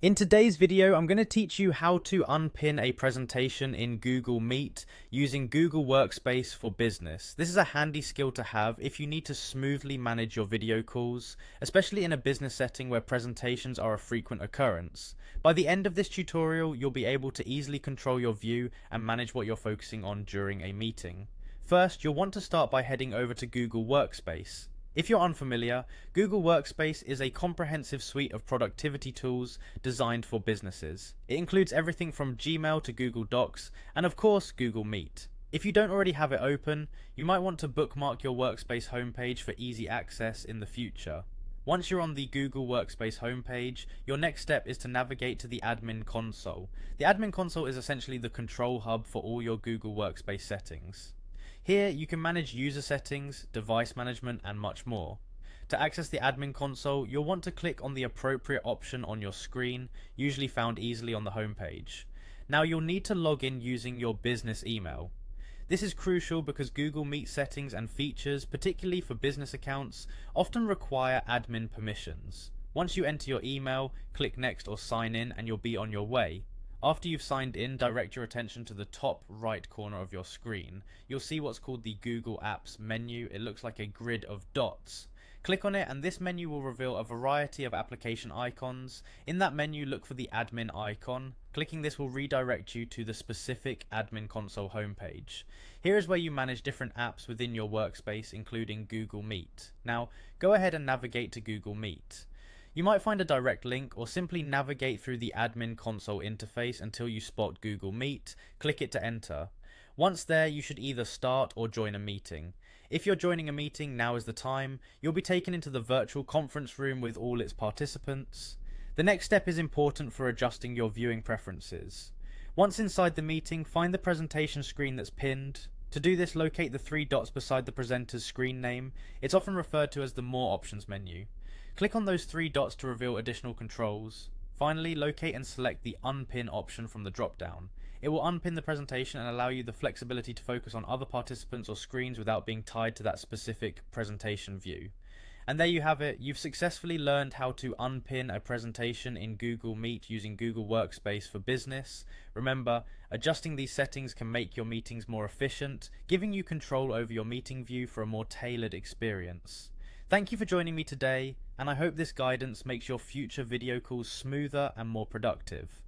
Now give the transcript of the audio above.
In today's video, I'm going to teach you how to unpin a presentation in Google Meet using Google Workspace for Business. This is a handy skill to have if you need to smoothly manage your video calls, especially in a business setting where presentations are a frequent occurrence. By the end of this tutorial, you'll be able to easily control your view and manage what you're focusing on during a meeting. First, you'll want to start by heading over to Google Workspace. If you're unfamiliar, Google Workspace is a comprehensive suite of productivity tools designed for businesses. It includes everything from Gmail to Google Docs, and of course, Google Meet. If you don't already have it open, you might want to bookmark your Workspace homepage for easy access in the future. Once you're on the Google Workspace homepage, your next step is to navigate to the Admin Console. The Admin Console is essentially the control hub for all your Google Workspace settings. Here you can manage user settings, device management, and much more. To access the admin console, you'll want to click on the appropriate option on your screen, usually found easily on the homepage. Now you'll need to log in using your business email. This is crucial because Google Meet settings and features, particularly for business accounts, often require admin permissions. Once you enter your email, click next or sign in and you'll be on your way. After you've signed in, direct your attention to the top right corner of your screen. You'll see what's called the Google Apps menu. It looks like a grid of dots. Click on it and this menu will reveal a variety of application icons. In that menu, look for the admin icon. Clicking this will redirect you to the specific admin console homepage. Here is where you manage different apps within your workspace, including Google Meet. Now, go ahead and navigate to Google Meet. You might find a direct link or simply navigate through the admin console interface until you spot Google Meet, click it to enter. Once there, you should either start or join a meeting. If you're joining a meeting, now is the time. You'll be taken into the virtual conference room with all its participants. The next step is important for adjusting your viewing preferences. Once inside the meeting, find the presentation screen that's pinned. To do this, locate the three dots beside the presenter's screen name. It's often referred to as the More Options menu. Click on those three dots to reveal additional controls. Finally, locate and select the Unpin option from the drop-down. It will unpin the presentation and allow you the flexibility to focus on other participants or screens without being tied to that specific presentation view. And there you have it. You've successfully learned how to unpin a presentation in Google Meet using Google Workspace for Business. Remember, adjusting these settings can make your meetings more efficient, giving you control over your meeting view for a more tailored experience. Thank you for joining me today, and I hope this guidance makes your future video calls smoother and more productive.